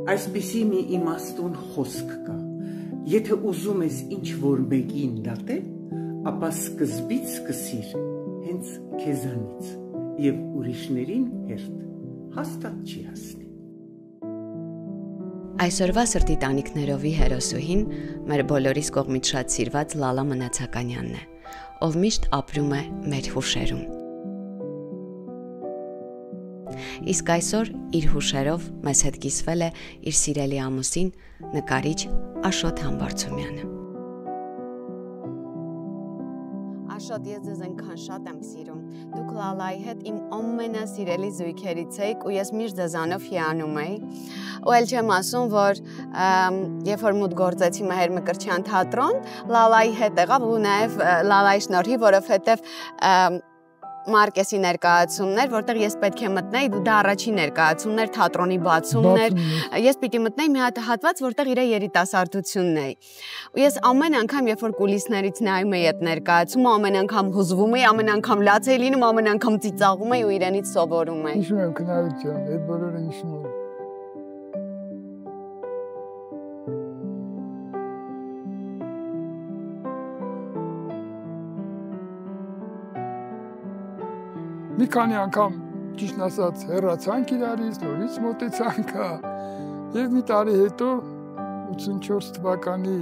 Այսպիսի մի իմաստուն խոսք կա. եթե ուզում ես ինչ-որ մեկին դատել, ապա սկզբից սկսիր հենց քեզանից եւ ուրիշներին հերթ հաստատ չի հասնի։ Այսօրվա սրտի տանիքներովի հերոսուհին մեր բոլորիս կողմից շատ սիրված Լալա Մնացականյանն է, ով միշտ ապրում է մեր հուշերում։ Իսկ այսօր իր հուշերով մեզ հետ կիսվել է իր սիրելի ամուսին, նկարիչ Աշոտ Համբարձումյանը։ Աշոտ, ես ձեզ այնքան շատ եմ սիրում։ Դուք Լալայի հետ իմ ամենասիրելի զույգերից եք ու ես միշտ ձեզանով հիանում էի։ Ու էլ չեմ ասում, որ երբ որ մուտք գործեցի Մհեր Մկրտչյան թատրոն, Լալայի հետ եղավ ու նաև Լալայի շնորհիվ, որովհետև Մարկեսի ներկայացումներ, որտեղ ես պետք է մտնեի, դու դա առաջին ներկայացումն էր, թատրոնի բացումն էր։ Ես պիտի մտնեի մի հատ հատված, որտեղ իր երիտասարդությունն էի։ Ու ես ամեն անգամ, երբ որ կուլիսներից նայում էի այդ ներկայացումը, ամեն անգամ հուզվում էի, ամեն անգամ լաց էի լինում, ամեն անգամ ծիծաղում էի ու իրենից սովորում էի։ Հիշում եմ քնարություն, այդ բոլորը հիշում եմ։ Մի քանի անգամ ճիշտ ասած հեռացանք իրարից, նորից մոտեցանք, եւ մի տարի հետո 84 թվականի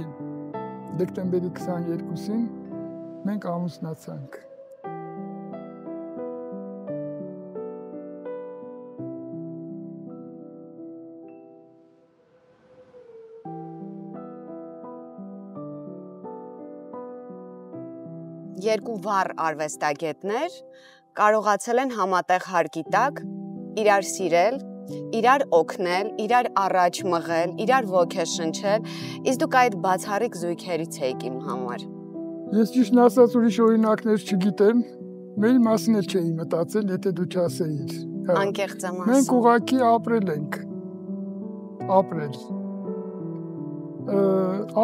դեկտեմբերի 22-ին մենք ամուսնացանք։ Երկու վառ արվեստագետներ կարողացել են համատեղ հարկի տակ իրար սիրել, իրար օգնել, իրար առաջ մղել, իրար ոգեշնչել, իսկ դուք այդ բացառիկ զույգերից եք իմ համար։ Ես ճիշտն ասած ուրիշ օրինակներ չգիտեմ, մեր մասին էլ չէի մտածել, եթե դու չասեիր։ Անկեղծ եմ ասում։ Մենք ուղղակի ապրել ենք։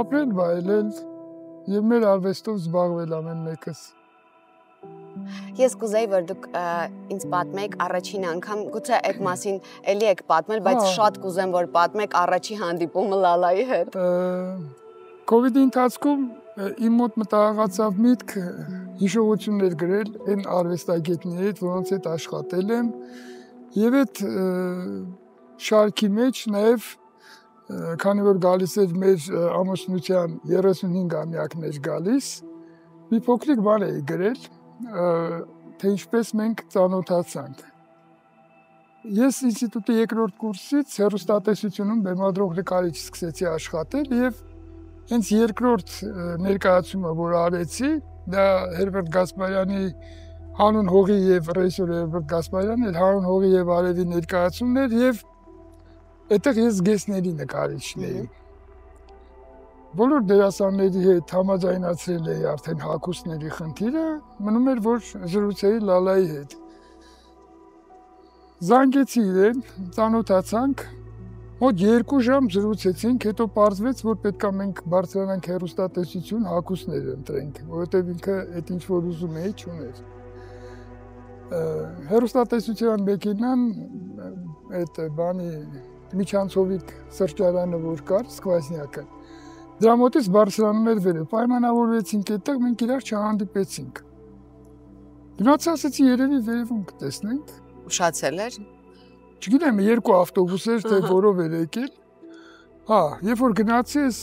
Ապրել վայելել եւ մեր արվեստով զբաղվել ամեն մեկս։ Ես կուզեի, որ դուք ինձ պատմեք առաջին անգամ, գուցե այդ մասին էլի եք պատմել, բայց շատ կուզեմ, որ պատմեք առաջի հանդիպումը Լալայի հետ։ Կովիդի ընթացքում իմ մոտ մտահղացավ միտք հիշողություններ գրել այն արվեստագետների հետ, որոնց հետ աշխատել եմ, եւ այդ շարքի մեջ նաեւ քանի որ գալիս էր մեր ամուսնության 35-ամյակներ գալիս, մի փոքրիկ բան էի գրել, թե ինչպես մենք ծանոթացանք։ Ես ինստիտուտի երկրորդ կուրսից հեռուստատեսությունում բեմադրող նկարիչ սկսեցի աշխատել եւ հենց երկրորդ ներկայացումը, որ արեցի, դա Հերբերտ Գասպարյանի Հանուն հողի եւ ռեժիսոր Հերբերտ Գասպարյանի Հանուն հողի եւ արևի ներկայացումն էր եւ այդտեղ ես զգեստների նկարիչն էի։ Բոլոր դերասանների հետ համաձայնացրել էի արդեն հագուստների խնդիրը, մնում էր, որ զրուցեի Լալայի հետ։ Զանգեցի իրեն, ծանոթացանք, մոտ 2 ժամ զրուցեցինք, հետո պարզվեց, որ պետք է մենք բարձրանանք հեռուստատեսություն հագուստներ ընտրենք, որովհետև ինքը այդ ինչ որ ուզում էի չուներ։ Հեռուստատեսության մեքենան այդ բանի Միջանցովիկ սրճարանը որ կար, Սկվազնյակը, դրա մոտից բարձրանում էր վերև, պայմանավորվեցինք այդտեղ, մենք իրար չհանդիպեցինք։ Գնացի ասեցի երևի վերևում կտեսնենք։ Ուշացել էր։ Չգիտեմ, 2 ավտոբուս էր, թե որով էր եկել։ Երբ որ գնացի, ես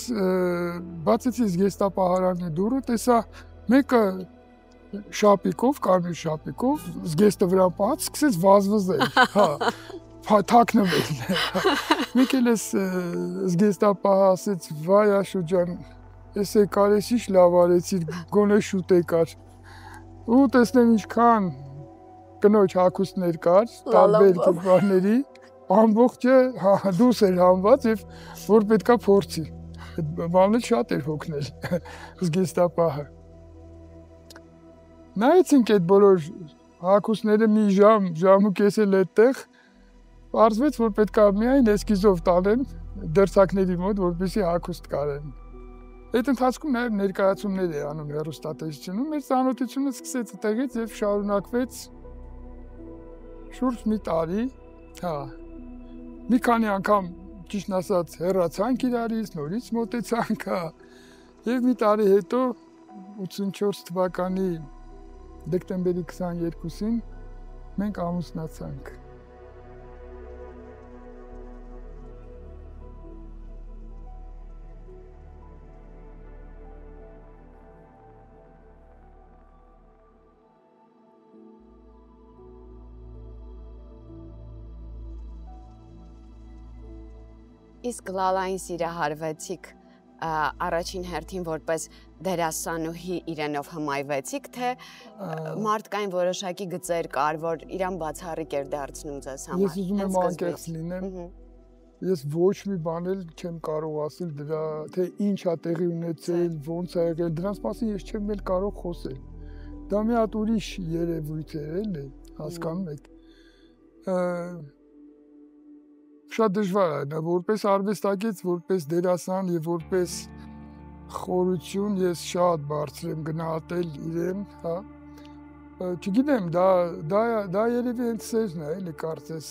բացեցի զգեստապահարանի դուռը, տեսա մեկը շապիկով, կարմիր շապիկով, զգեստը վրա պահած, սկսեց վազվզել, թաքնվել։ Մեկ էլ ես զգեստապահը ասեց, վայ Աշոտ ջան, ես եկար ես ինչ լավ արեցիր, գոնե շուտ եկար։ Ու տեսնեմ ինչքան կնոջ հագուստներ կար, տարբեր կերպարների, ամբողջը դուրս էր հանված եւ որ պետքա փորձի։ Այդ բանը շատ էր հոգնել զգեստապահը։ Նայեցինք այդ բոլոր հագուստները մի ժամ ու կես էլ այդտեղ, պարզվեց, որ պետքա միայն էսկիզով տանեմ դերձակների մոտ, որպեսզի հագուստ կարեն։ Այդ ընթացքում նաև ներկայացումներ է անում հեռուստատեսությունում, մեր ծանոթությունը սկսեց այդտեղից եւ շարունակվեց շուրջ մի տարի, մի քանի անգամ ճիշտ ասած հեռացանք իրարից, նորից մոտեցանք, եւ մի տարի հետո 84 թվականի դեկտեմբերի 22-ին մենք ամուսնացանք։ Իսկ Լալային սիրահարվեցիք առաջին հերթին որպես դերասանուհի իրենով հմայվեցիք, թե մարդկային որոշակի գծեր կար, որ իրան բացառիկ էր դարձնում ձեզ համար։ Ես ուզում եմ անկեղծ լինեմ։ Ես ոչ մի բան էլ չեմ կարող ասել դրա, թե ինչ է տեղի ունեցել, ոնց է եղել, դրանց մասին ես չեմ էլ կարող խոսել։ Դա մի հատ ուրիշ երևույթ է, էլի, հասկանում եք։ Շատ դժվար է, որպես արվեստագետ, որպես դերասան եւ որպես խորություն ես շատ բարձր եմ գնահատել իրեն, հա։ Չգիտեմ, դա երևի հենց սերն է, էլի կարծես։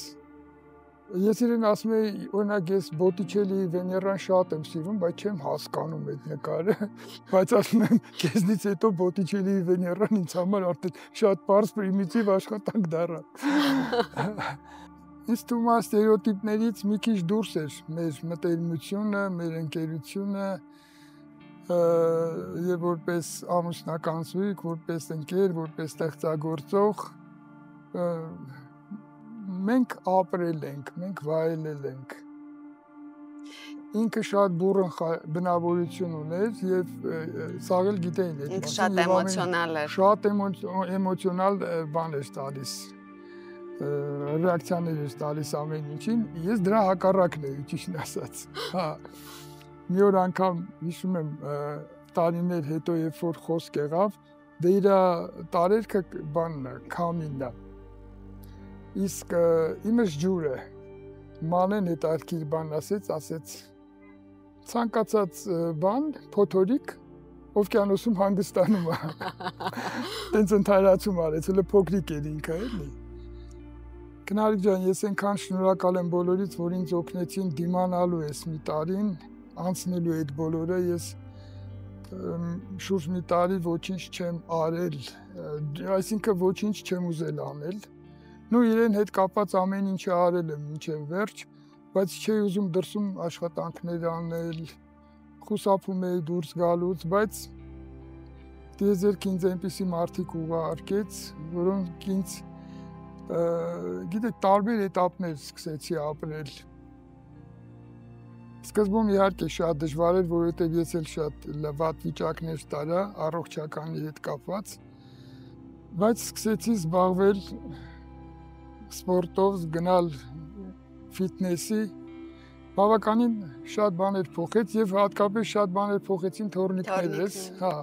Ես իրեն ասում եի, օրինակ ես Բոտիչելի Վեներան շատ եմ սիրում, բայց չեմ հասկանում այդ նկարը, բայց ասում եմ, քեզնից հետո Բոտիչելի Վեներան ինձ համար արդեն շատ պարզ պրիմիտիվ աշխատանք դառավ։ Ինձ թվում է ստերեոտիպներից մի քիչ դուրս էր մեր մտերմությունը, մեր ընկերությունը եւ որպես ամուսնական զույգ, որպես ընկեր, որպես ստեղծագործող մենք ապրել ենք, մենք վայելել ենք։ Ինքը շատ բուռն բնավորություն ուներ եւ սաղ էլ գիտեին այդ մասին։ Շատ էմոցիոնալ էր։ Շատ էմոցիոնալ բան էր տալիս։ Ռեակցիաներ էր տալիս ամեն ինչին, ես դրա հակառակն էի, ճիշտ ասած։ Հա։ Մի օր անգամ հիշում եմ տարիներ հետո, երբ որ խոսք եղավ, դե իր տարերքը բանն է, քամինն է։ Իսկ իմս ջուրը մանեն հետարքիր բան ասեց ցանկացած բան, փոթորիկ օվկիանոսում հանգստանում է։ Տենց ընթայրացում արեց, հələ փոքրիկ էր ինքը, էլի։ Քնարիկ ջան, ես այնքան շնորհակալ եմ բոլորից, որ ինձ օգնեցին դիմանալու այս մի տարին, անցնելու այդ բոլորը, ես շուրջ մի տարի ոչինչ չեմ արել, այսինքն ոչինչ չեմ ուզել անել։ Նու իրեն հետ կապված ամեն ինչը արել եմ մինչև վերջ, բայց չէի ուզում դրսում աշխատանքներ անել, խուսափում էի դուրս գալուց, բայց դիեզերք ինձ այնպիսի մարդիկ ուղարկեց, որոնք ինձ գիտեք, տարբեր էտապներ սկսեցի ապրել։ Սկզբում իհարկե շատ դժվար էր, որովհետև ես էլ շատ վատ վիճակներ տարա առողջականի հետ կապված, բայց սկսեցի զբաղվել սպորտով, գնալ ֆիթնեսի, բավականին շատ բաներ փոխեց եւ հատկապես շատ բաներ փոխեցին թորնիկներս, հա։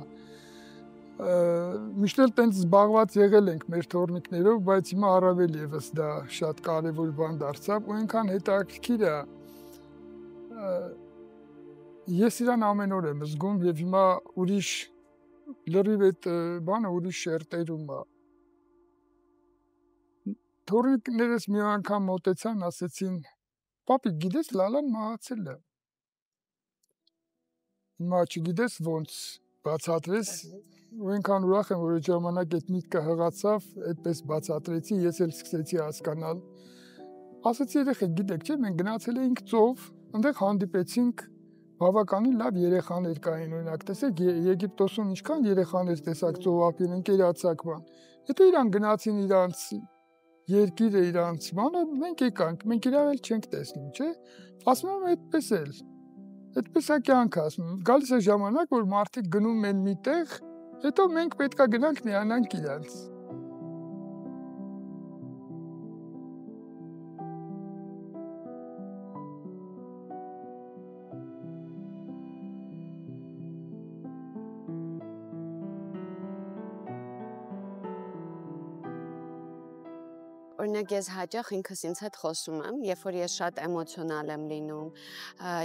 Միշտ էլ տենց զբաղված եղել ենք մեր թորնիկներով, բայց հիմա առավել եւս դա շատ կարեւոր բան դարձավ ու այնքան հետաքրքիր է։ Ես իրան ամեն օր եմ զգում եւ հիմա ուրիշ լրիվ այդ բանը ուրիշ շերտերում է։ Թորնիկներս մի անգամ մոտեցան, ասեցին. «Պապի, գիտես Լալան մահացել է»։ Հիմա չգիտես ոնց բացատրես, ու այնքան ուրախ եմ, որ այդ ժամանակ այդ միտքը հղացավ, այդպես բացատրեցի, ես էլ սկսեցի հասկանալ։ Ասացի երեխեք, գիտեք չէ, մենք գնացել էինք ծով, այնտեղ հանդիպեցինք բավականին լավ երեխաներ կային, օրինակ, տեսեք Եգիպտոսում ինչքան երեխաներ տեսակ ծովափին, ընկերացակ բան։ Հետո իրան գնացին իրանց երկիրը, իրանց բանը, մենք եկանք, մենք իրար էլ չենք տեսնում, չէ։ Ասում եմ այդպես էլ։ Այդպես է կյանքը, ասում եմ, գալիս է ժամանակ, որ մարդիկ գնում են մի տեղ, հետո մենք պետքա գնանք միանանք իրանց։ Օրինակ ես հաճախ ինքս ինձ հետ խոսում եմ, երբ որ ես շատ էմոցիոնալ եմ լինում,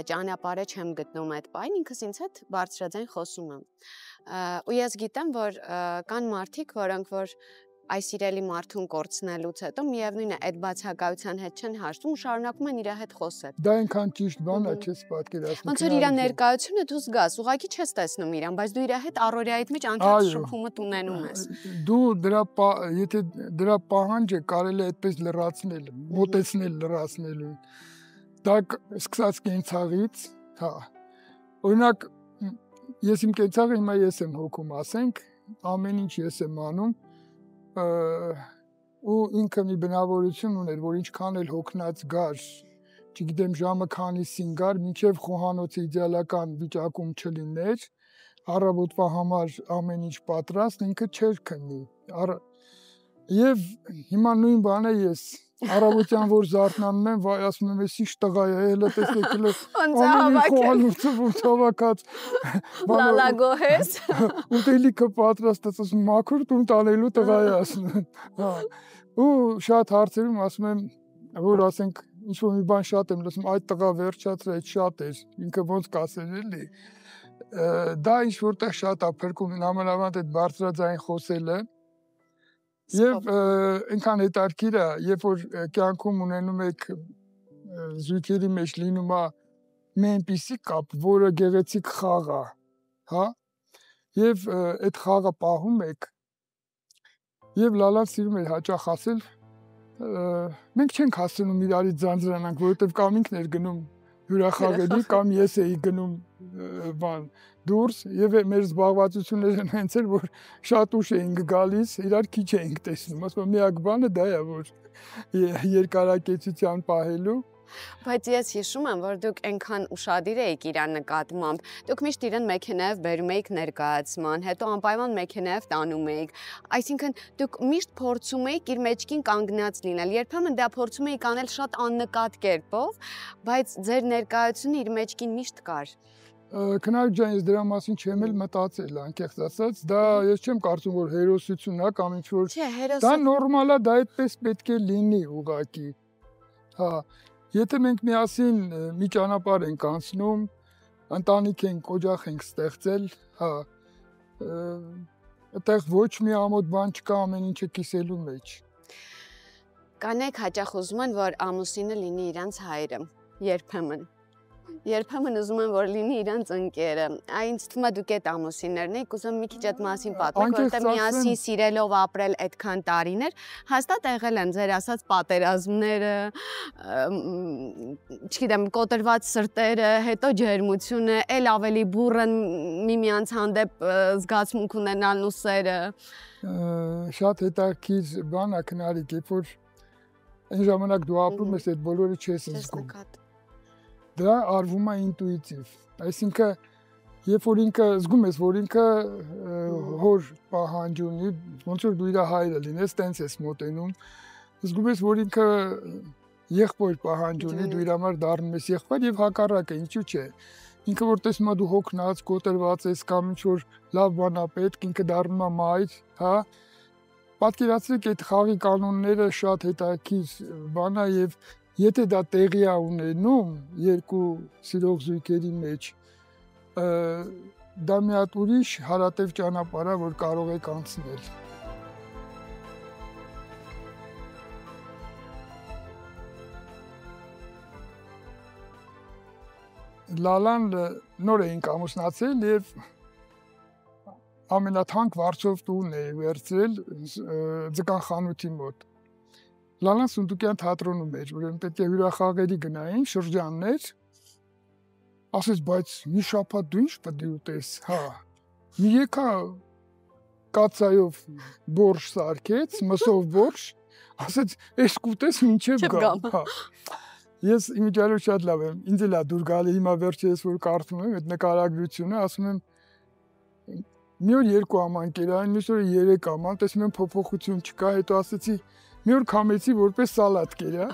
ճանապարհը չեմ գտնում այդ պահին, ինքս ինձ հետ բարձրաձայն խոսում եմ։ Ու ես գիտեմ, որ կան մարդիկ, որոնք որ այս իրելի մարդուն կորցնելուց հետո միևնույն է այդ բացակայության հետ չեն հաշտվում ու շարունակում են իր հետ խոսել։ Դա այնքան ճիշտ բան է, չես պատկերացնում։ Ոնց որ իր ներկայությունը դու զգաս, ուղղակի չես տեսնում իրան, բայց դու իր հետ առօրյայիդ մեջ անդադ շփումդ ունենում ես։ Դու եթե դրա պահանջը կարելի է այդպես լրացնել, մոտեցնել լրացնելու։ Դա սկսած կենցաղից, հա։ Օրինակ, ես իմ կենցաղը հիմա ես եմ հոգում, ասենք, ամեն ինչ ես եմ անում, ու ինքը մի բնավորություն ուներ, որ ինչքան էլ հոգնած գար, չգիտեմ ժամը քանիսին գար, մինչև խոհանոցը իդեալական վիճակում չլիներ, առավոտվա համար ամեն ինչ պատրաստ, ինքը չէր քնի։ Եվ հիմա նույն բանը ես առավոտյան որ զարթնանում եմ, վայ ասում եմ, էս ինչ տղա է, հələ տեսեք, հələ ամեն խոհանոցը ոնց հավաքած լալագոհես ուտելիքը պատրաստ է, ասում մաքուր տուն տանելու տղա է ասում։ Հա։ Ու շատ հարցերում ասում եմ, որ ասենք ինչ-որ մի բան շատ եմ լսում, այդ տղա վերջացրել, այդ շատ էր, ինքը ոնց կասել էլի։ Դա ինչ որտեղ շատ է փրկում, նամանավանդ այդ բարձրաձայն խոսելը։ Եվ այնքան հետաքրքիր է, երբ որ կյանքում ունենում եք զույգերի մեջ լինում է մի այնպիսի կապ, որը գեղեցիկ խաղ է, հա, եւ այդ խաղը պահում եք, եւ Լալան սիրում էր հաճախ ասել, մենք չենք հասցնում իրարից ձանձրանանք, որովհետեւ կամ ինքն էր գնում հյուրախաղերի, կամ ես էի գնում դուրս, եւ մեր զբաղվածությունները հենց էր, որ շատ ուշ էինք գալիս, իրար քիչ էինք տեսնում, ասում միակ բանը դա է, որ երկարակեցության պահելու։ Բայց ես հիշում եմ, որ դուք այնքան ուշադիր էիք իրան նկատմամբ, դուք միշտ իրեն մեքենայով բերում էիք ներկայացման, հետո անպայման մեքենայով տանում էիք, այսինքն դուք միշտ փորձում էիք իր մեջքին կանգնած լինել, երբեմն դա փորձում էիք անել շատ աննկատ կերպով, բայց ձեր ներկայությունը իր մեջքին միշտ կար։ Քնարիք ջան, ես դրա մասին չեմ էլ մտածել, անկեղծ ասած, դա ես չեմ կարծում, որ հերոսություն է կամ ինչ-որ։ Դա նորմալ է, դա այդպես պետք է լինի ուղղակի։ Հա, եթե մենք միասին մի ճանապարհ ենք անցնում, ընտանիք ենք, օջախ ենք ստեղծել, հա, այդտեղ ոչ մի ամոթ բան չկա, ամեն ինչը կիսելու մեջ։ Կանայք հաճախ ուզում են, որ ամուսինը լինի իրանց հայրը, Երբեմն ուզում են, որ լինի իրանց ընկերը։ Ինձ թվում է դուք այդ ամուսիններն եք, ուզում մի քիչ այդ մասին պատմեք, որտեղ միասին սիրելով ապրել այդքան տարիներ, հաստատ եղել են ձեր ասած պատերազմները, չգիտեմ, կոտրված սրտերը, հետո ջերմությունը, ել ավելի բուռն միմյանց հանդեպ զգացմունք ունենալն ու սերը։ Շատ հետաքրքիր բան է քնարիք, երբ որ այն ժամանակ դու ապրում ես, այդ բոլորը չես զգում։ Դա արվում է ինտուիտիվ, այսինքն երբ որ ինքը զգում ես, որ ինքը հոր պահանջ ունի, ոնց որ դու իր հայրը լինես, տենց ես մոտենում, զգում ես, որ ինքը եղբոր պահանջ ունի, դու իր համար դառնում ես եղբայր եւ հակառակը, ինչու՞ չէ։ Ինքը որ տեսնում է դու հոգնած, կոտրված ես կամ ինչ որ լավ բան է պետք, ինքը դառնում է մայր, հա։ Պատկերացրեք այդ խաղի կանոնները շատ հետաքրքիր բան է եւ եթե դա տեղի է ունենում երկու սիրող զույգերի մեջ, դա մի հատ ուրիշ հարատև ճանապարհ է, որ կարող եք անցնել։ Լալան նոր էինք ամուսնացել եւ ամենաթանկ վարձով տուն է վերցրել ձկան խանութի մոտ։ Լալան Սունդուկյան թատրոնում էր, ուրեմն պետք է հյուրախաղերի գնային, շրջաններ, ասեց, բայց մի շաբաթ դու ինչ պետք է ուտես, հա, մի եկա կացայով բորշ սարքեց, մսով բորշ, ասեց, ես կուտես մինչև գամ, հա, ես իմիջիալով շատ լավ եմ, ինձ էլ է դուր գալի, հիմա վերջերս որ կարդում եմ, այդ նկարագրությունը, ասում եմ, մի օր 2 աման կերային, մյուս օրը 3 աման, տեսնում եմ փոփոխություն չկա, հետո ասեցի մի օր քամեցի որպես սալատ կերա,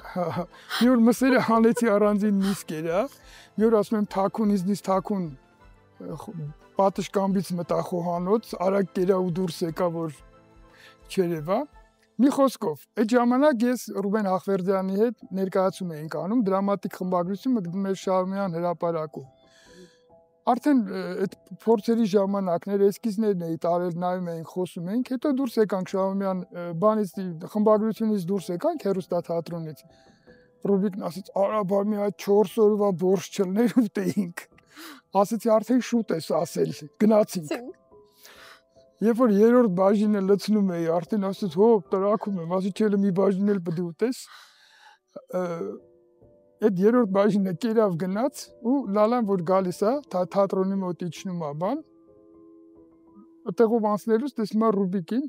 մի օր մսերը հանեցի առանձին միս կերա, մի օր ասում եմ թաքունից թաքուն պատշգամբից մտա խոհանոց, արագ կերա ու դուրս եկա, որ չերևա։ Մի խոսքով, այդ ժամանակ ես Ռուբեն Ախվերդյանի հետ ներկայացում էինք անում, դրամատիկ խմբագրություն մգնում էր Շահումյան հրապարակում։ Արդեն այդ փորձերի ժամանակներ էսկիզներն էի տարել, նայում էինք, խոսում էինք, հետո դուրս եկանք Շահումյան բանից խմբագրությունից դուրս եկանք հեռուստաթատրոնից։ Ռուբիկն ասեց, արա բա մի այդ 4 օրվա բորշ չլներ ուտեինք։ Ասեցի արդեն շուտ ես ասել, գնացինք։ Երբ որ երրորդ բաժինը լցնում էի, արդեն ասեց, հո, տրակում եմ, ասի չէ, մի բաժին էլ պետք է ուտես։ Այդ երրորդ բաժինը կերավ գնաց ու լալան որ գալիս է, թատրոնի մոտ իջնում է բան։ Այդտեղով անցնելուց տեսնում եմ Ռուբիկին։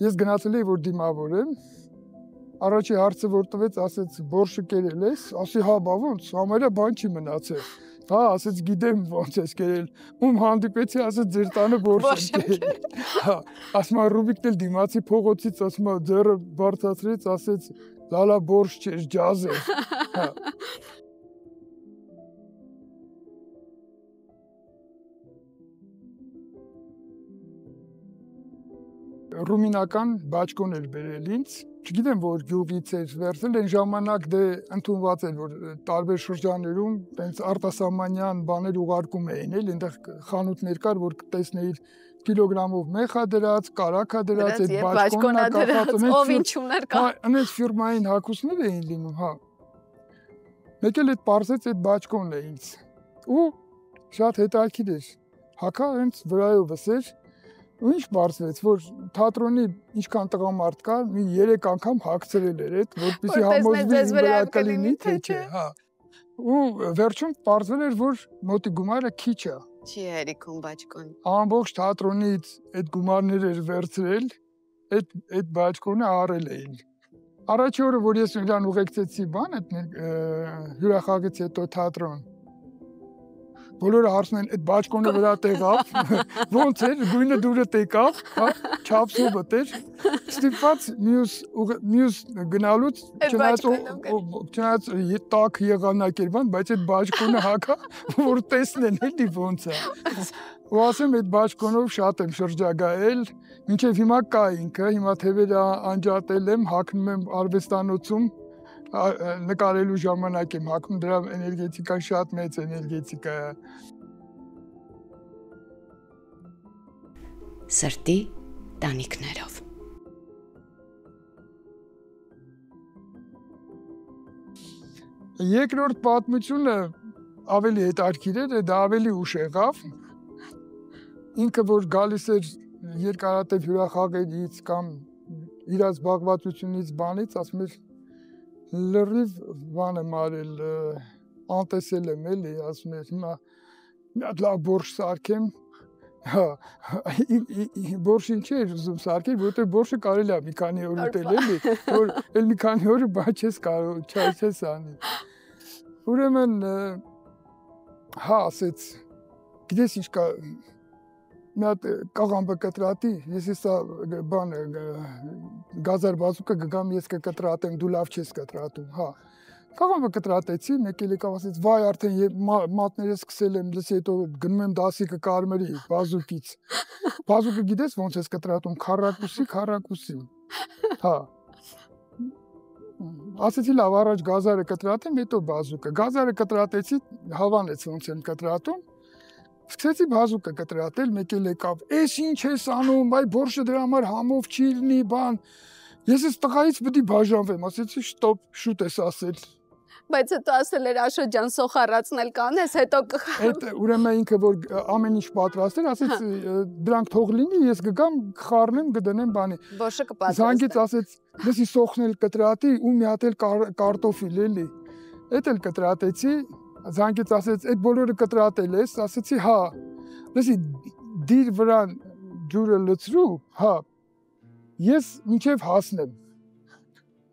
Ես գնացել էի որ դիմավորեմ։ Առաջի հարցը որ տվեց, ասեց բորշը կերել ես, ասի հա, բա ոնց, համարյա բան չի մնացել։ Հա, ասեց գիտեմ ոնց ես կերել։ Ում հանդիպեցի, ասեց ձեր տանը բորշ եմ կերել։ Հա, ասում եմ Ռուբիկն էլ դիմացի փողոցից, ասում եմ ձեռը բարձրացրեց, ասեց լալա բորշ չէր, ջազ էր։ Հա։ Ռումինական բաճկոն էր բերել ինձ, չգիտեմ որ գյուղից էր վերցել, այն ժամանակ դե ընդունված էր որ տարբեր շրջաններում տենց արտասահմանյան բաներ ուղարկում էին, էլ այնտեղ խանութներ կար, որ տեսնեիր կիլոգրամով մեխա դրած, կարակա դրած, այդ բաճկոնն է կախած, ով ինչումներ կա։ Այնպես ֆիրմային հագուստներ էին լինում, հա։ Մեկ էլ այդ պարզեց այդ բաճկոնն է ինձ։ Ու շատ հետաքրքիր էր։ Հակա հենց վրայովս էր։ Ու ինչ բարձվեց, որ թատրոնի ինչքան տղամարդ կա, մի 3 անգամ հագցրել էր այդ, որպեսզի համոզվի վրա կլինի, թե չէ, հա։ Ու վերջում բարձվել էր, որ մոտի գումարը քիչ է։ Չի հերիքում բաճկոն։ Ամբողջ թատրոնից այդ գումարներ էր վերցրել, այդ բաճկոնը առել էին։ Առաջի օրը, որ ես իրան ուղեկցեցի բան, այդ հյուրախաղից հետո թատրոն, բոլորը հարցնում են, այդ բաճկոնը վրա տեղավ, ոնց էր, գույնը դուրը տեկավ, չափսովը էր, ստիպված մյուս գնալուց, չնայած տաք եղանակ էր բան, բայց այդ բաճկոնը հակա, որ տեսնեն էլի ոնց է։ Ու ասեմ, այդ բաճկոնով շատ եմ շրջագայել, մինչև հիմա կա ինքը, հիմա թևերը անջատել եմ, հագնում եմ արվեստանոցում, նկարելու ժամանակ եմ հագնում, դրա էներգետիկան շատ մեծ էներգետիկա է։ Սրտի տանիքներով։ Երկրորդ պատմությունը ավելի հետաքրքիր էր, դա ավելի ուշ եղավ։ Ինքը որ գալիս էր երկարատև հյուրախաղերից կամ իր զբաղվածությունից բանից, ասում էր լրիվ բան եմ արել, անտեսել եմ էլի, ասում էր հիմա մի հատ լավ բորշ սարքեմ, բորշին չի ուզում սարքել, որովհետև բորշը կարելի է մի քանի օր ուտել էլի, որ էլ մի քանի օր բան չես կարող, չես անի։ Ուրեմն հա ասեց, գիտես ինչ կա, մի հատ կաղամբը կտրատի, ես հեսա բան գազար բազուկը գգամ ես կկտրատեմ, դու լավ չես կտրատում, հա։ Կաղամբը կտրատեցի, մեկ էլ եկավ ասեց, վայ արդեն մատները սկսել եմ, լսի հետո գնում եմ դասիկը կարմրի բազուկից։ Բազուկը գիտես ոնց ես կտրատում, քառակուսի, հա։ Ասեցի լավ առաջ գազարը կտրատեմ, հետո բազուկը։ Գազարը կտրատեցի, հավանեց ոնց եմ կտրատում։ Սկսեցի բազուկը կտրատել, մեկ էլ եկավ, էս ինչ ես անում, այ բորշը դրա համար համով չի լինի, բան։ Ես ես տղայից պետք է բաժանվեմ, ասեցի շտոպ, շուտ ես ասել։ Բայց հետո ասել էր Աշոտ ջան, սոխառացնել կանես, հետո Այդ ուրեմն ինքը որ ամեն ինչ պատրաստել, ասեց դրանք թող լինի, ես կգամ, կխառնեմ, կդնեմ բանի։ Բորշը կպատրաստեմ։ Զանգից ասեց, լսի սոխնել կտրատի ու մի հատ էլ կարտոֆիլ էլի։ Էդ էլ կտրատեցի, զանգից ասեց, այդ բոլորը կտրատել ես, ասեցի հա։ Լսի դիր վրան ջուրը լցրու, հա։ Ես մինչև հասնեմ։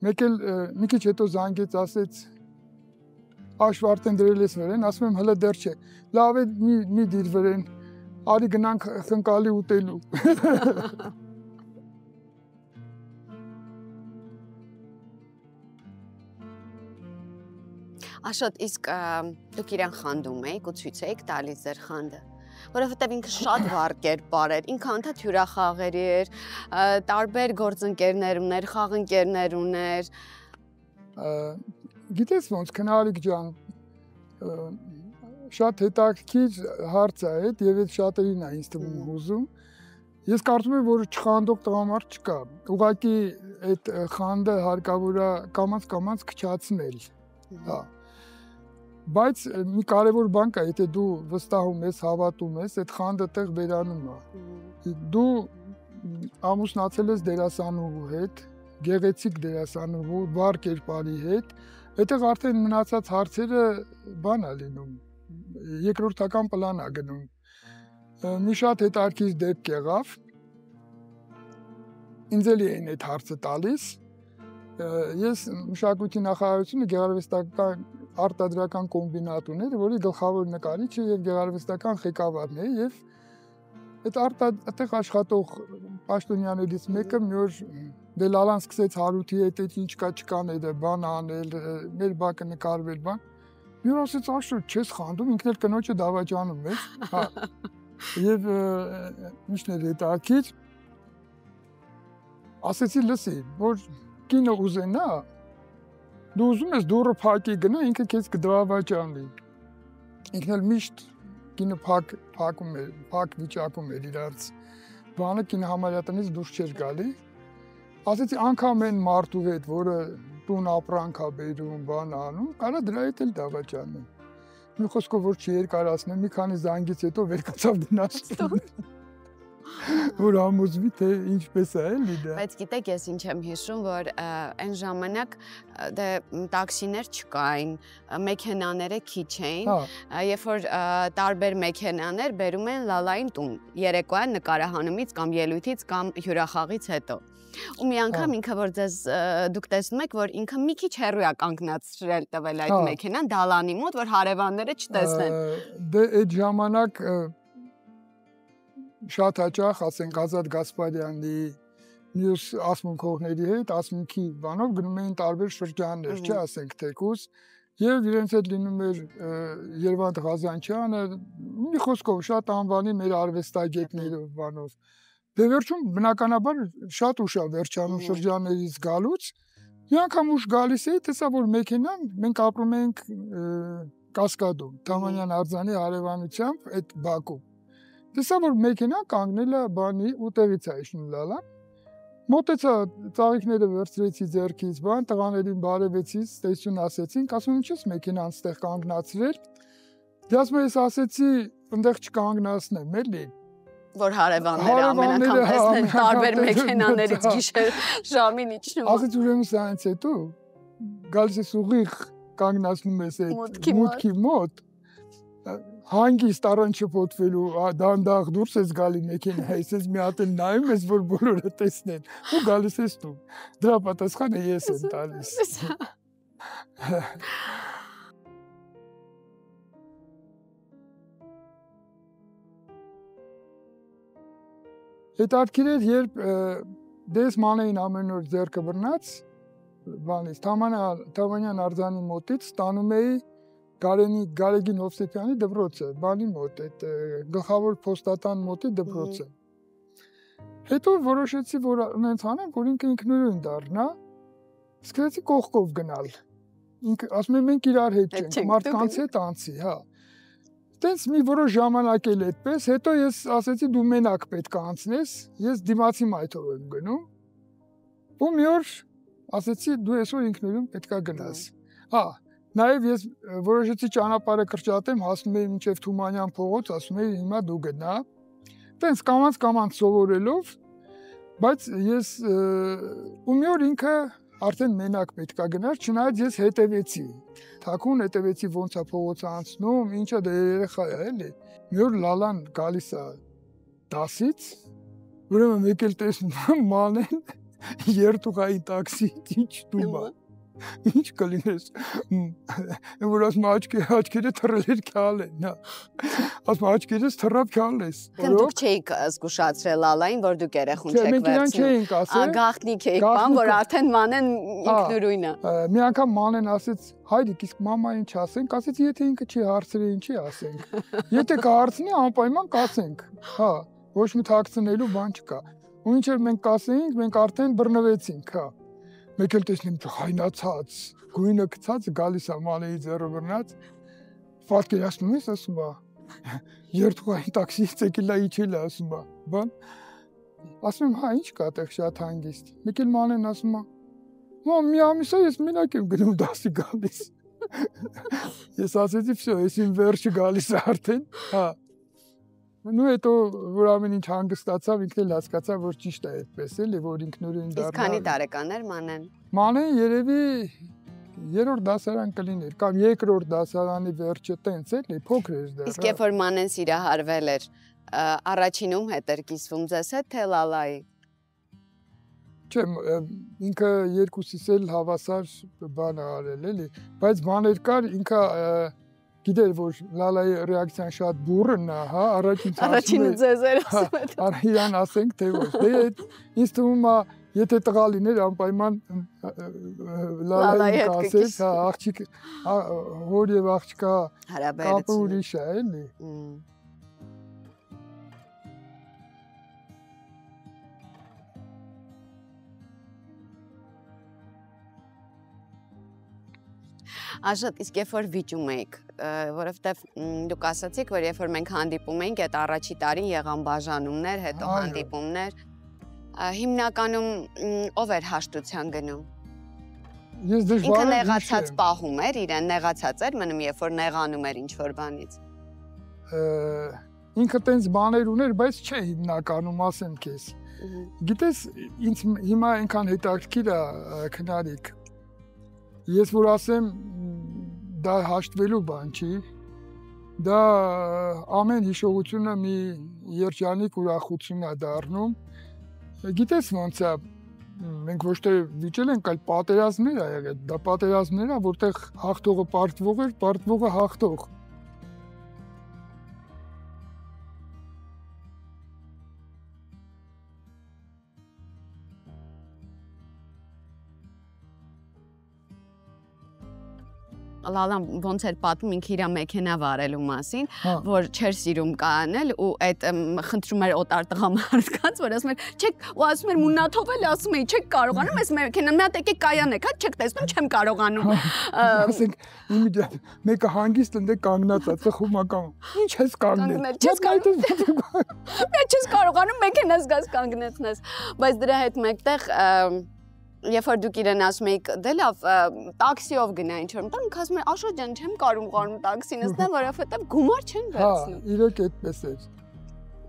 Մեկ էլ մի քիչ հետո զանգեց ասեց Աշվ արդեն դրել ես վրեն, ասում եմ հələ դեռ չէ։ Լավ է մի դիր վրեն, արի գնանք խնկալի ուտելու։ Աշոտ, իսկ դուք իրան խանդում եք ու ցույց եք տալիս ձեր խանդը, որովհետև ինքը շատ վառ կերպար էր, ինքը անդադ հյուրախաղերի էր, տարբեր գործընկերներ ուներ, խաղընկերներ ուներ։ Գիտես ոնց քնարիկ ջան, շատ հետաքրքիր հարց է այդ եւ այդ շատերին է ինձ թվում հուզում։ Ես կարծում եմ, որ չխանդող տղամարդ չկա։ Ուղղակի այդ խանդը հարկավոր է կամաց քչացնել։ Հա։ Բայց մի կարևոր բան կա, եթե դու վստահում ես, հավատում ես, այդ խանդը տեղ վերանում է։ Դու ամուսնացել ես դերասանուհու հետ, գեղեցիկ դերասանուհու, վառ կերպարի հետ, այդտեղ արդեն մնացած հարցերը բան է լինում, երկրորդական պլան է գնում։ Մի շատ հետաքրքիր դեպք եղավ։ Ինձ էլի էին այդ հարցը տալիս։ Ես մշակույթի նախարարությունը գեղարվեստական արտադրական կոմբինատ ուներ, որի գլխավոր նկարիչը եւ գեղարվեստական ղեկավարն է եւ այդ այդտեղ աշխատող պաշտոնյաներից մեկը մի օր դե լալան սկսեց Հարութի հետ ինչ կա չկանել, բան անել, մեր բակը նկարվել, բան։ Մի օր ասեց աշու, չես խանդում, ինքն էլ կնոջը դավաճանում էր, հա։ Եվ ինչն էր հետաքրքիր, ասեցի լսի, որ կինը ուզենա, դու ուզում ես դուռը փակի գնա, ինքը քեզ կդավաճանի։ Ինքն էլ միշտ կինը փակ վիճակում էր իրարց բանը, կինը համարյա տնից դուրս չէր գալի։ Ասեցի անգամ այն մարդու հետ, որը տուն ապրանք է բերում, բան անում, կարա դրա հետ էլ դավաճանի։ Մի խոսքով որ չերկարացնեմ, մի քանի զանգից հետո վեր կացավ դնաստուն։ Որ համոզվի թե ինչպես է էլի դա։ Բայց գիտեք, ես ինչ եմ հիշում, որ այն ժամանակ դե տաքսիներ չկային, մեքենաները քիչ էին, երբ որ տարբեր մեքենաներ բերում են լալային տուն, երեկոյան նկարահանումից կամ ելույթից կամ հյուրախաղից հետո։ Ու մի անգամ ինքը որ դուք տեսնում եք, որ ինքը մի քիչ հեռու է կանգնացրել տվել այդ մեքենան դալանի մոտ, որ հարևանները չտեսնեն։ Դե այդ ժամանակ շատ հաճախ, ասենք Ազատ Գասպարյանի մյուս ասմունքողների հետ, ասմունքի բանով գնում էին տարբեր շրջաններ, չէ, ասենք թեկուզ, եւ իրենց հետ լինում էր Երվանդ Ղազանչյանը, մի խոսքով շատ անվանի մեր արվեստագետները բանով։ Դե վերջում բնականաբար շատ ուշ է վերջանում շրջաններից գալուց, մի անգամ ուշ գալիս էի, տեսա որ մեքենան, մենք ապրում ենք Կասկադում, Թամանյան արձանի հարևանությամբ այդ բակում։ Տեսա որ մեքենան կանգնել է բանի ու տեղից է իջնում լալա։ Մոտեցա ծաղիկները վերցրեցի ձեռքից, բան տղաներին բարևեցի, ստեսություն ասեցինք, ասում ինչպես մեքենան ստեղ կանգնացրել։ Դե ասում ես ասեցի, այնտեղ չկանգնացնեմ, էլի։ Որ հարևանները ամեն անգամ տեսնեն տարբեր մեքենաներից գիշեր ժամին իջնում։ Ասեց ուրեմն սրանից հետո գալիս ես ուղիղ կանգնացնում ես այդ մուտքի մոտ, հանգիստ առանց չփոթվելու, դանդաղ դուրս ես գալի մեքենայից, ես մի հատ էլ նայում ես, որ բոլորը տեսնեն, ու գալիս ես դու։ Դրա պատասխանը ես եմ տալիս։ Հետաքրքիր էր, երբ դες մանեին ամեն օր ձեռքը բռնած, բանից Թամանյան արձանի մոտից ստանում էի Գարեգին Հովսեփյանի դպրոցը, բանի մոտ, այդ գլխավոր փոստատան մոտի դպրոցը։ Հետո որոշեցի, որ այնց անեմ, որ ինքը ինքնուրույն դառնա, սկսեցի կողքով գնալ։ Ասում եմ մենք իրար հետ չենք, մարդկանց հետ անցի, հա։ Տենց մի որոշ ժամանակ էլ այդպես, հետո ես ասեցի դու մենակ պետք է անցնես, ես դիմացի մայթով եմ գնում։ Ու մի օր ասեցի դու այսօր ինքնուրույն պետք է գնաս։ Հա, նաև ես որոշեցի ճանապարհը կրճատեմ, հասնում էի մինչև Թումանյան փողոց, ասում էի հիմա դու գնա։ Տենց կամանց սովորելով, բայց ես ու մի օր ինքը արդեն մենակ պետք է գնար, չնայած ես հետևեցի։ Թաքուն հետևեցի ոնց է փողոցը անցնում, ինչա դե երեխա է, էլի։ Մի օր լալան գալիս է դասից, ուրեմն մեկ էլ տեսնում մանեն երթուղայի տաքսի, ինչ դու ինչ կլինես, որ ասում աչքերը թռել էր քյալ են, ասում աչքերս թռավ քյալ ես։ Դուք չէիք զգուշացրել Լալային, որ դուք երեխուն չեք վերցնում։ Գաղտնիք էիք բան, որ արդեն մանեն ինքնուրույն է։ Մի անգամ մանեն ասեց, հայրիկ, իսկ մամային չասենք, ասեց, եթե ինքը չի հարցրի, ինչի ասենք։ Եթե կհարցնի, անպայման կասենք, հա, ոչ մի թաքցնելու բան չկա։ Ու ինչեր մենք կասեինք, մենք արդեն բռնվեցինք, հա։ Մեկ էլ տեսնեմ հայնացած, գույնը գցած, գալիս է մանեի ձեռը բռնած, պատկերացնում ես, ասում է, երթուղային տաքսիից եկել է իջել է, ասում է, բան, ասում եմ, հա, ինչ կա տեղ շատ հանգիստ, մեկ էլ մանեն ասում է, մի ամիս է ես մենակ եմ գնում դասի գալիս, ես ասեցի, վсё, ես իմ վերջը գալիս է արդեն, հա, նու հետո, որ ամեն ինչ հանգստացավ, ինքն էլ հասկացավ, որ ճիշտ է այդպես էլի, որ ինքնուրույն դառնալ։ Իսկ քանի տարեկան էր մանեն։ Մանեն երևի 3-րդ դասարան կլիներ, կամ 2-րդ դասարանի վերջը տենց էլի, փոքր էր դեռ։ Իսկ երբ որ մանեն սիրահարվել էր, առաջինում հետ էր կիսվում ձեզ հետ, թե լալայի։ Չէ, ինքը երկուսիս էլ հավասար բան արել էլի, բայց բաներ կար, ինքը գիտեր, որ լալայի ռեակցիան շատ բուրըն է, հա, առաջինը ձեզ էր ասում է։ Իրան ասենք, թե ոչ, դե ինձ թվում է, եթե տղա լիներ, անպայման լալայի կասես, հա, աղջիկ, հոր և աղջկա կապը ուրիշ է, էլի։ Աշոտ, իսկ երբ որ վիճում էիք, որովհետև դուք ասացիք, որ երբ որ մենք հանդիպում էինք, այդ առաջի տարին եղան բաժանումներ, հետո հանդիպումներ, հիմնականում ով էր հաշտության գնում։ Ինքը նեղացած պահում էր, իրեն նեղացած էր մնում, երբ որ նեղանում էր ինչ-որ բանից։ Ինքը տենց բաներ ուներ, բայց չէ հիմնականում ասեմ քեզ։ Գիտես, ինձ հիմա այնքան հետաքրքիր է քնարիք։ Ես որ ասեմ, դա հաշտվելու բան չի, դա ամեն հիշողությունը մի երջանիկ ուրախություն է դառնում, գիտես ոնց է, մենք ոչ թե վիճել ենք, այլ պատերազմներ է եղել, դա պատերազմներ է, որտեղ հաղթողը պարտվող էր, պարտվողը հաղթող։ Լալան ոնց էր պատմում ինքը իր մեքենա վարելու մասին, որ չէր սիրում կանել ու այդ խնդրում էր օտար տղամարդկանց, որ ասում էր, չեք, ու ասում էր մունաթով էլ ասում էի, չեք կարողանում, այս մեքենան մի հատ եկեք կայան եք, հա, չեք տեսնում, չեմ կարողանում։ Ասենք, մեկը հանգիստ ընդ է կանգնած է, ծխում ական։ Ինչ ես կանգնել։ Չես կարողանում։ Մենք չես կարողանում մեքենաս գաս կանգնեցնես, բայց դրա հետ մեկտեղ Երբ որ դուք իրեն ասում եք, դե լավ, տաքսիով գնա ինչ-որ մտան, ինքը ասում է, Աշոտ ջան, չեմ կարողանում տաքսի նստել, որովհետև գումար չեն վերցնում։ Հա, իրոք այդպես էր։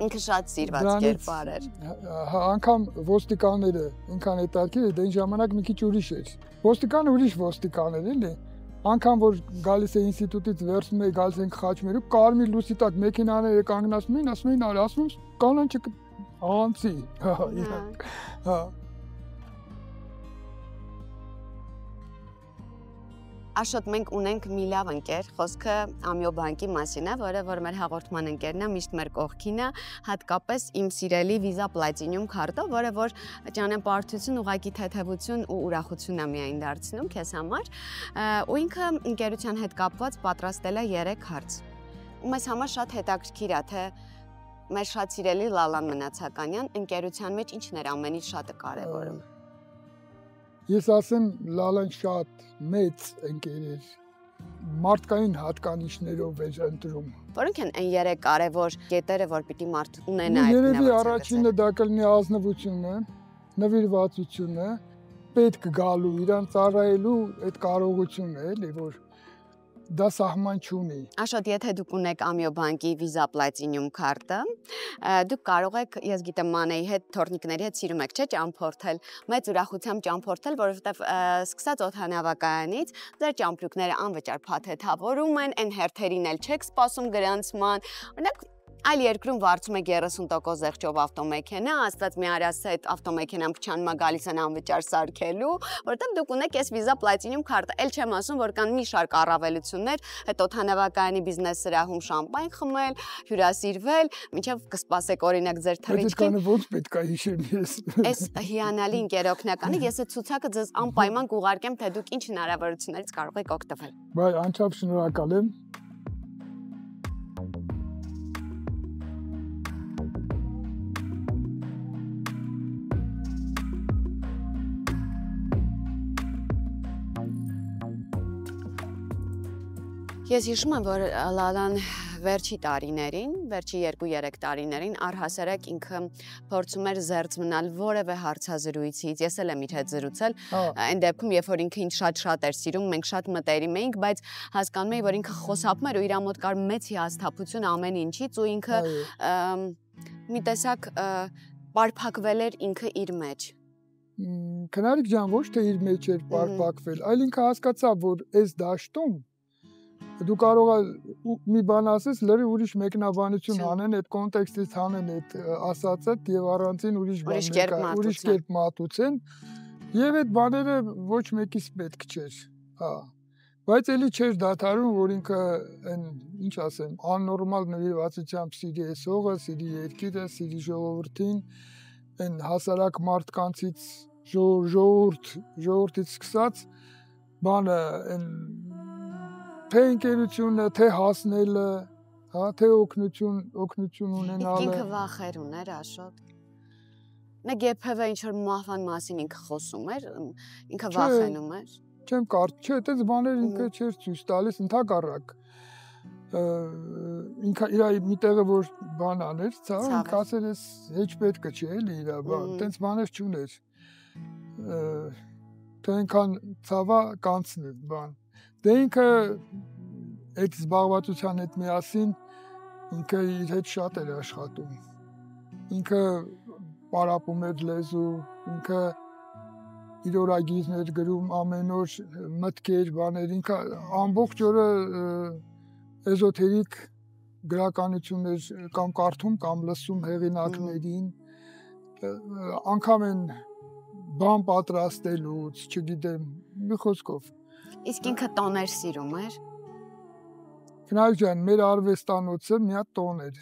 Ինքը շատ սիրված կերպար էր։ Հա, անգամ ոստիկանները ինքան հետաքրքիր է, դե այն ժամանակ մի քիչ ուրիշ էր։ Ոստիկանը ուրիշ ոստիկան էր, էլի։ Անգամ որ գալիս է ինստիտուտից վերցնում է, գալիս ենք Խաչմերուկ, կարմիր լույսի տակ մեքենաները կանգնացնում էին, ասում էին, արի, ասում կանանչը անցի։ Հա։ Աշոտ, մենք ունենք մի լավ ընկեր, խոսքը Ամյո բանկի մասին է, որը մեր հաղորդման ընկերն է, միշտ մեր կողքին է, հատկապես իմ սիրելի Visa Platinum քարտով, որը որ ճանապարհորդություն, ուղղակի թեթևություն ու ուրախություն է միայն դարձնում քեզ համար, ու ինքը ընկերության հետ կապված պատրաստել է 3 հարց։ Ու մեզ համար շատ հետաքրքիր է, թե մեր շատ սիրելի Լալան Մնացականյան ընկերության մեջ ինչն էր ամենից շատը կարևորում։ Ես ասեմ, Լալան շատ մեծ ընկեր էր, մարդկային հատկանիշներով էր ընտրում։ Որոնք են այն 3 կարևոր կետերը, որ պիտի մարդ ունենա այդ Երևի առաջինը դա կլինի ազնվությունը, նվիրվածությունը, պետք գալու, իրան ծառայելու այդ կարողությունը, էլի, որ դա սահման չունի։ Աշոտ, եթե դուք ունեք Ամյո բանկի Visa Platinum քարտը, դուք կարող եք, ես գիտեմ Մանեի հետ, թորնիկների հետ սիրում եք, չէ՞, ճամփորդել, մեծ ուրախությամբ ճամփորդել, որովհետև սկսած օդանավակայանից ձեր ճամփրուկները անվճար փաթեթավորում են, այն հերթերին էլ չեք սպասում գրանցման, օրինակ այլ երկրում վարձում եք 30% զեղչով ավտոմեքենա, աստված մի արած այդ ավտոմեքենան փչանումա գալիս են անվճար սարքելու, որովհետև դուք ունեք այս Visa Platinum քարտը, էլ չեմ ասում, որ կան մի շարք առավելություններ, այդ օդանավակայանի բիզնես սրահում շամպայն խմել, հյուրասիրվել, մինչև կսպասեք օրինակ ձեր թռիչքին։ Ոնց պետք է հիշեմ ես։ Այս հիանալի ընկերօգնականը ես այդ ցուցակը ձեզ անպայման կուղարկեմ, թե դուք ինչ հնարավորություններից կարող եք օգտվել։ Բայ անչափ շնորհակալ եմ։ Ես հիշում եմ, որ Լալան վերջի տարիներին, վերջի 2-3 տարիներին առհասարակ ինքը փորձում էր զերծ մնալ որևէ հարցազրույցից։ Ես էլ եմ իր հետ զրուցել, այն դեպքում, երբ որ ինքը ինձ շատ էր սիրում, մենք շատ մտերիմ էինք, բայց հասկանում էի, որ ինքը խոսափում էր ու իր մոտ կար մեծ հիասթափություն ամեն ինչից ու ինքը մի տեսակ պարփակվել էր ինքը իր մեջ։ Քնարիկ ջան, ոչ թե իր մեջ էր պարփակվել, այլ ինքը հասկացավ, որ այս դաշտում դու կարող ես մի բան ասես, լրի ուրիշ մեկնաբանություն անեն, այդ կոնտեքստից հանեն այդ ասածը եւ առանցին ուրիշ կերպ մատուցեն, եւ այդ բաները ոչ մեկից պետք չէր, հա։ Բայց էլի չէր դադարում, որ ինքը այն, ինչ ասեմ, աննորմալ նվիրվածությամբ սիրի այս հողը, սիրի երկիրը, սիրի ժողովրդին, այն հասարակ մարդկանցից ժողովրդից սկսած բանը այն թե ընկերությունը, թե հասնելը, հա, թե օգնություն ունենալը։ Ինքը վախեր ուներ, Աշոտ։ Մեկ երբևէ ինչ-որ մահվան մասին ինքը խոսում էր, ինքը վախենում էր։ Չեմ կարծում, չէ, այդպես բաներ ինքը չէր ցույց տալիս, ընդհակառակ։ Ինքը իր մի տեղը որ բան աներ, ինքը ասել էս հեչ պետք չէ էլի իր բան, տենց բաներ չուներ։ Թե այնքան ցավա կանցնի բան։ Դե ինքը այդ զբաղվածության հետ միասին ինքը իր հետ շատ էր աշխատում։ Ինքը պարապում էր լեզու, ինքը իր օրագիրներ գրում ամեն օր մտքեր, բաներ, ինքը ամբողջ օրը էզոթերիկ գրականություններ կամ կարդում կամ լսում հեղինակներին, անգամ են բան պատրաստելուց, չգիտեմ, մի խոսքով։ Իսկ ինքը տոներ սիրում էր։ Քնարիկ ջան, մեր արվեստանոցը մի հատ տոն էր։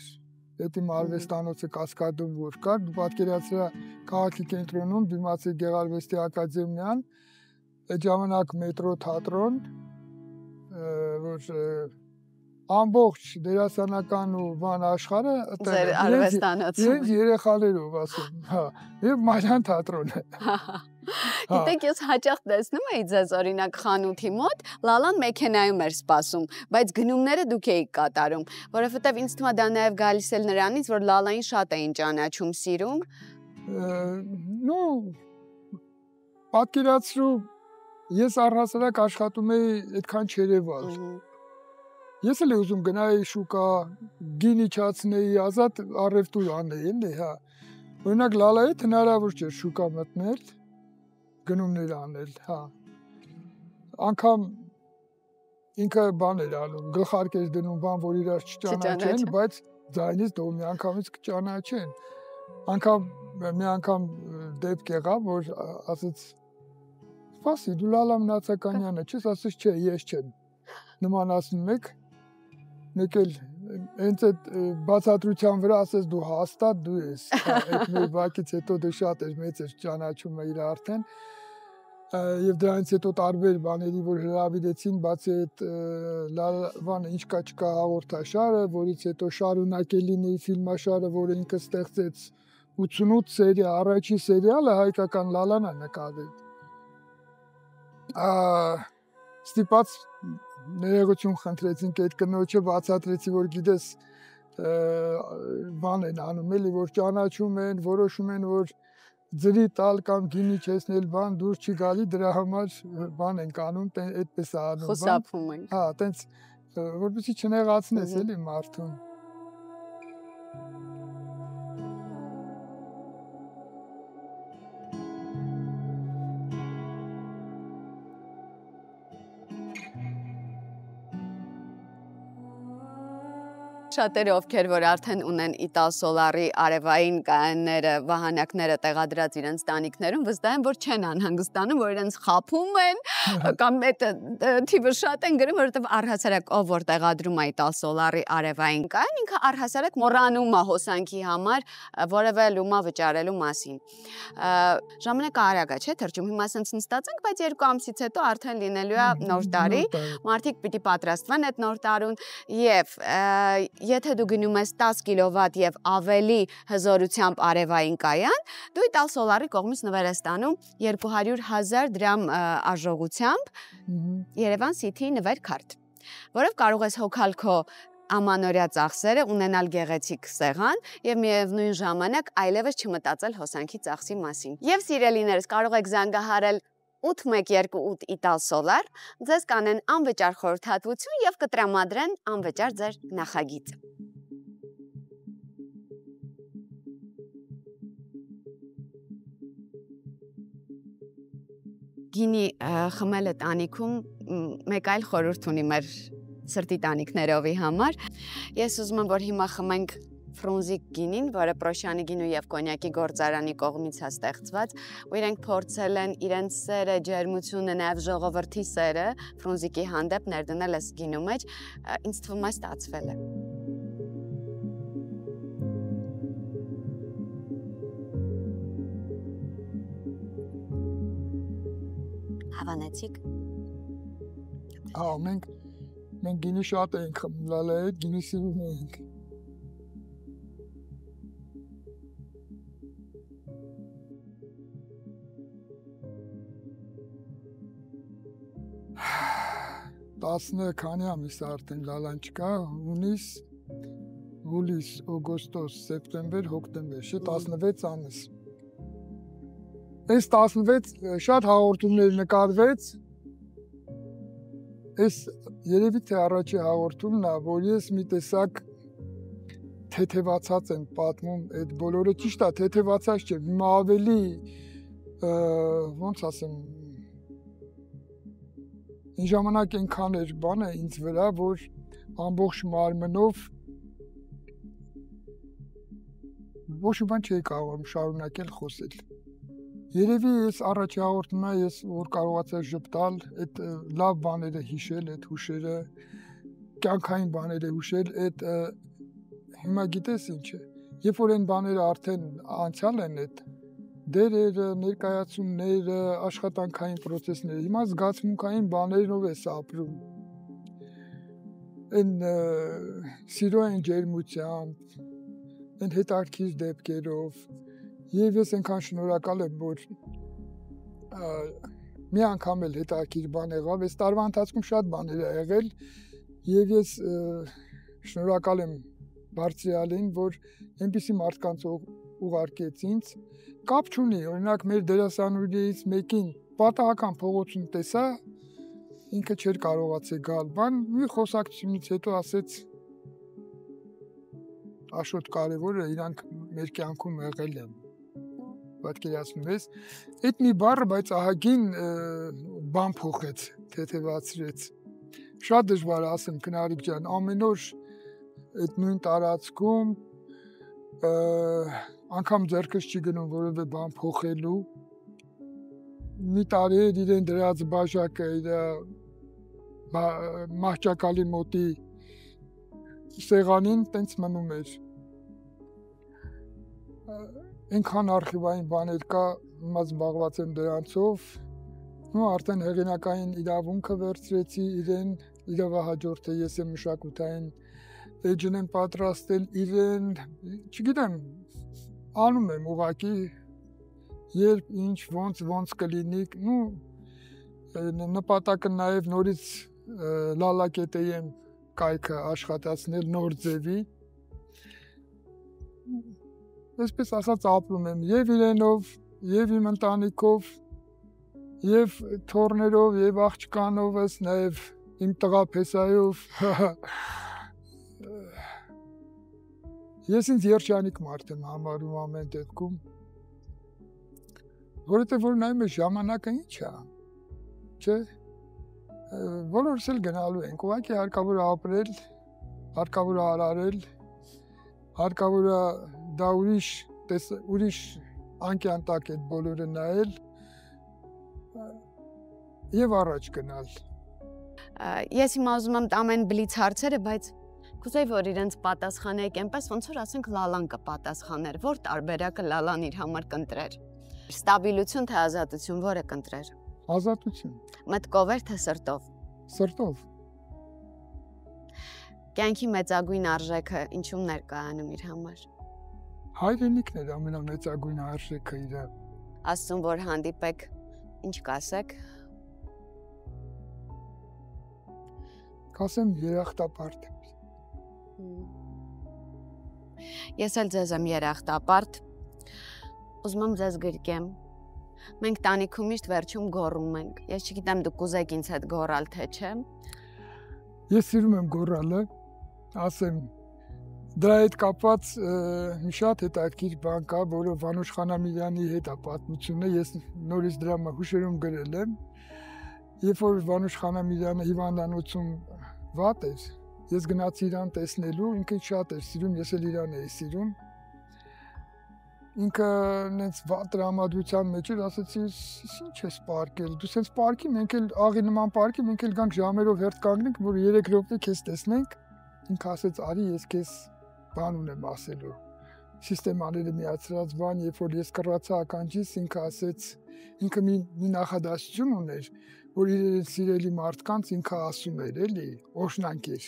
Այդ իմ արվեստանոցը Կասկադում որ կար, դու պատկերացրա քաղաքի կենտրոնում դիմացի Գեղարվեստի ակադեմիան, այդ ժամանակ մետրո թատրոն, որ ամբողջ դերասանական ու բան աշխարհը ձեր արվեստանոցում։ Ես երեխաներով ասում, հա, եւ Մարիան թատրոնը։ Գիտեք, ես հաճախ տեսնում էի ձեզ օրինակ խանութի մոտ, Լալան մեքենայում էր սպասում, բայց գնումները դուք էիք կատարում, որովհետեւ ինձ թվում է դա նաեւ գալիս էլ նրանից, որ Լալային շատ էին ճանաչում, սիրում։ Ну, պատկերացրու, ես առհասարակ աշխատում էի այդքան չերևալ։ Ես էլ ուզում գնայի շուկա, գին իջացնեի, ազատ առևտուր անեի, էլի, հա։ Օրինակ Լալայի հնարավոր չէր շուկա մտնել, գնումներ անել, հա։ Անգամ ինքը բան էր անում, գլխարկ էր դնում բան, որ իրար չճանաչեն, բայց ձայնից դու մի անգամից կճանաչեն։ Անգամ մի անգամ դեպք եղավ, որ ասեց, «Սպասի, դու Լալա Մնացականյանը չես», ասես, «Չէ, ես չեմ»։ Նման ասում եք, մեկ էլ հենց այդ բացատրության վրա ասես դու հաստատ դու ես, այդ մեր բակից հետո դե շատ էր մեծ էր ճանաչումը իր արդեն, եւ դրանից հետո տարբեր բաների որ հրավիրեցին, բացի այդ բանը ինչ կա չկա հաղորդաշարը, որից հետո շարունակելինի ֆիլմաշարը, որը ինքը ստեղծեց 88 սերիա, առաջի սերիալը հայկական Լալան է նկարել։ Ստիպած ներողություն խնդրեցինք այդ կնոջը, բացատրեցի, որ գիտես բան են անում, էլի որ ճանաչում են, որոշում են, որ ձրի տալ կամ գինի չեսնել բան դուրս չի գալի, դրա համար բան են անում, այդպես է անում։ Խուսափում են։ Հա, տենց որպեսզի չնեղացնես էլի մարդուն։ Շատերը ովքեր որ արդեն ունեն Իտալ Սոլարի արևային կայանները, վահանակները տեղադրած իրենց տանիքներում, վստահ եմ, որ չեն անհանգստանում, որ իրենց խափում են կամ այդ թիվը շատ են գրում, որովհետև առհասարակ ով որ տեղադրում է Իտալ Սոլարի արևային կայան, ինքը առհասարակ մոռանում է հոսանքի համար որևէ լումա վճարելու մասին։ Ժամանակը արագ է, չէ՞, թրջում։ Հիմա ասենց նստած ենք, բայց 2 ամսից հետո արդեն լինելու է նոր տարի, մարդիկ պիտի պատրաստվեն այդ նոր տարուն եւ եթե դու գնում ես 10 կիլովատ եւ ավելի հզորությամբ արևային կայան, դու Իտալ Սոլարի կողմից նվեր ես ստանում 200,000 դրամ արժողությամբ Երևան City նվեր քարտ։ որով կարող ես հոգալ քո ամանորյա ծախսերը, ունենալ գեղեցիկ սեղան եւ միևնույն ժամանակ այլևս չմտածել հոսանքի ծախսի մասին։ Եվ սիրելիներս, կարող եք զանգահարել 812 Ital Solar, ձեզ կանեն անվճար խորհրդատվություն եւ կտրամադրեն անվճար ձեր նախագիծ։ Գինի խմելը տանիքում մեկ այլ խորհուրդ ունի մեր սրտի տանիքներովի համար։ Ես ուզում եմ, որ հիմա խմենք ֆրունզիկ գինին, որը Պրոշյանի գինու եւ կոնյակի գործարանի կողմից է ստեղծված, ու իրենք փորձել են իրենց սերը, ջերմությունը, նաեւ ժողովրդի սերը ֆրունզիկի հանդեպ ներդնել այս գինու մեջ, ինձ թվում է ստացվել է։ Հավանեցիք։ Հա, մենք գինի շատ ենք խմել, այդ գինի սիրում ենք։ Տասնը քանի ամիս արդեն լալան չկա, հուլիս, օգոստոս, սեպտեմբեր, հոկտեմբեր, 16 ամիս։ Այս 16 շատ հաղորդումներ նկարվեց, այս երևի թե առաջի հաղորդումն է, որ ես մի տեսակ թեթևացած եմ պատմում, այդ բոլորը ճիշտ է, թեթևացած չէ, հիմա ավելի, ոնց ասեմ, այն ժամանակ այնքան էր բանը ինձ վրա, որ ամբողջ մարմնով ոչ մի բան չէի կարող շարունակել խոսել։ Երևի ես առաջի հաղորդումն ես որ կարողացա ժպտալ, այդ լավ բաները հիշել, այդ հուշերը, կյանքային բաները հուշել, այդ հիմա գիտես ինչ է, երբ որ այն բաները արդեն անցյալ են, այդ դերերը, ներկայացումները, աշխատանքային պրոցեսները, հիմա զգացմունքային բաներով ես ապրում։ Այն սիրո այն ջերմությամբ, այն հետաքրքիր դեպքերով, եւ ես այնքան շնորհակալ եմ, որ մի անգամ էլ հետաքրքիր բան եղավ, այս տարվա ընթացքում շատ բաներ ա եղել եւ ես շնորհակալ եմ Բարձրյալին, որ այնպիսի մարդկանց ուղարկեց ինձ, կապ չունի, օրինակ մեր դերասանուհիներից մեկին պատահական փողոցում տեսա, ինքը չէր կարողացել գալ, բան մի խոսակցությունից հետո ասեց Աշոտ կարևորը իրանք մեր կյանքում եղել են։ Պատկերացնում ես, այդ մի բառը, բայց ահագին բան փոխեց, թեթևացրեց։ Շատ դժվար է ասեմ, Քնարիկ ջան, ամեն օր այդ նույն տարածքում անգամ ձեռքս չի գնում որևէ բան փոխելու։ Մի տարի էր իրեն դրած բաժակը, իր մահճակալի մոտի սեղանին տենց մնում էր։ Այնքան արխիվային բաներ կա, հիմա զբաղված եմ դրանցով, ու արդեն հեղինակային իրավունքը վերցրեցի իրեն, իրավահաջորդը ես եմ մշակութային էջն եմ պատրաստել իրեն, չգիտեմ, անում եմ ուղղակի, երբ ինչ ոնց կլինի, նպատակը նաև նորից լալակետեի եմ կայքը աշխատացնել նոր ձևի, այսպես ասած ապրում եմ եւ իրենով, եւ իմ ընտանիքով, եւ թորներով, եւ աղջկանովս, նաեւ իմ տղա Փեսայով։ Ես ինձ երջանիկ մարդ եմ համարում ամեն դեպքում, որովհետեւ որ նայում ես ժամանակը ինչ է, չէ՞։ Բոլորս էլ գնալու ենք, ուղղակի հարկավոր է ապրել, հարկավոր է արարել, հարկավոր է դա ուրիշ անկյան տակ այդ բոլորը նայել եւ առաջ գնալ։ Ես հիմա ուզում եմ ամեն բլից հարցերը, բայց կուզեի որ իրենց պատասխանեք այնպես, ոնց որ ասենք Լալան կպատասխաներ, որ տարբերակը Լալան իր համար կընտրեր։ Ստաբիլություն թե ազատություն, որը կընտրեր։ Ազատություն։ Մտքով էր թե սրտով։ Սրտով։ Կյանքի մեծագույն արժեքը ինչու ներկայանում իր համար։ Հայրենիքն էր ամենամեծագույն արժեքը իր։ Ասում որ հանդիպեք, ինչ կասեք։ կասեմ երախտապարտ եմ։ Ես էլ ձեզ եմ երախտապարտ։ Ուզում եմ ձեզ գրկեմ։ Մենք տանիքում միշտ վերջում գոռում ենք։ Ես չգիտեմ դուք կուզեք ինձ հետ գոռալ թե չէ։ Ես սիրում եմ գոռալը, ասեմ, դրա հետ կապված մի շատ հետաքրքիր բան կա, որը Վանուշ Խանամիրյանի հետ է պատմությունը, ես նորից դրա հուշերում գրել եմ, երբ որ Վանուշ Խանամիրյանը հիվանդանոցում վատ էր, ես գնացի իրան տեսնելու, ինքը շատ էր սիրում, ես էլ իրան էի սիրում, ինքը նենց վատ տրամադրության մեջ էր, ասեցի, ինչ ես պարկել, դու սենց պարկի, մենք էլ աղի նման պարկի, մենք էլ գանք ժամերով հերթ կանգնենք, որ 3 րոպե քեզ տեսնենք, ինքը ասեց, արի ես քեզ բան ունեմ ասելու, սիստեմաները միացրած բան, երբ որ ես կռացա ականջից, ինքը ասեց, ինքը մի նախադասություն ուներ, որ իր սիրելի մարդկանց ինքը ասում էր, էլի, օշնանք էր,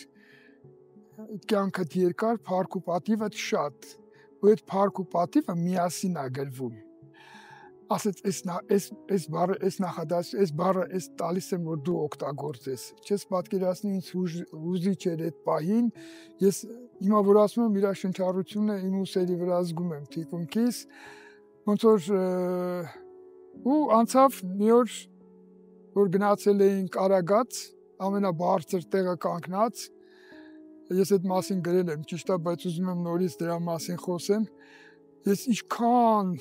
կյանքդ երկար, փառք ու պատիվդ շատ, ու այդ փառք ու պատիվը միասին է գրվում, ասեց, այս բառը տալիս եմ, որ դու օգտագործես, չես պատկերացնի ինձ հուզիչ էր այդ պահին, ես հիմա որ ասում եմ իր շնչառությունը իմ ուսերի վրա զգում եմ թիկունքիս, ոնց որ ու անցավ մի օր, որ գնացել էինք Արագած, ամենաբարձր տեղը կանգնած, ես այդ մասին գրել եմ, ճիշտ է, բայց ուզում եմ նորից դրա մասին խոսեմ, ես ինչքան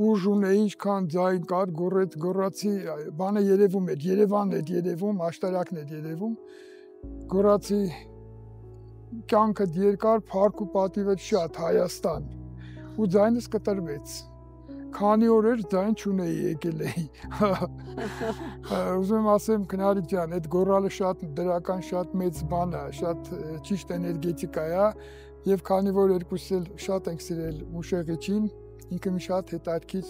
ուժ ունեի, ինչքան ձայն կար, գոռացի, բանը երևում էր, Երևանն էր երևում, աշտարակն էր երևում, գոռացի կյանքդ երկար, փառք ու պատիվդ շատ, Հայաստան, ու ձայնս կտրվեց, քանի օր էր ձայն չունեի, եկել էի, ուզում եմ ասեմ, քնարիկ ջան, այդ գոռալը շատ դրական, շատ մեծ բան է, շատ ճիշտ էներգետիկա է, և քանի որ երկուսս էլ շատ ենք սիրել Մուշեղիչին, ինքը մի շատ հետաքրքիր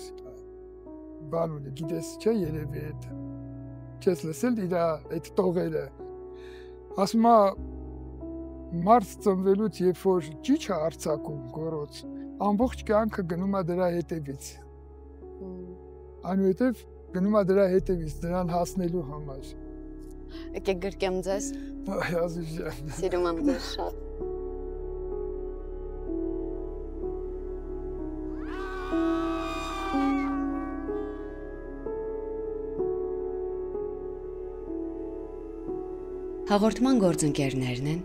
բան ունի, գիտես չէ երևի այդ, չես լսել իր այդ տողերը, ասում է, մարդ ծնվելուց երբ որ ճիչ է արձակում գոռոց, ամբողջ կյանքը գնում է դրա հետևից, այնուհետև գնում է դրա հետևից, դրան հասնելու համար, եկեք գրկեմ ձեզ, սիրում եմ ձեզ շատ, Հաղորդման գործընկերներն են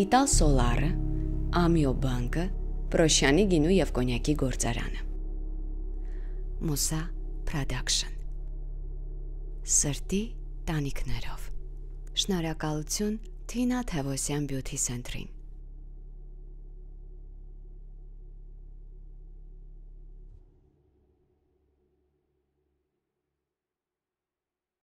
Իտալ Սոլարը, Ամիո բանկը, Պրոշյանի գինու և կոնյակի գործարանը։ Մուսա Production։ Սրտի տանիքներով։ Շնորհակալություն Թինա Թևոսյան Բյութի Սենտրին։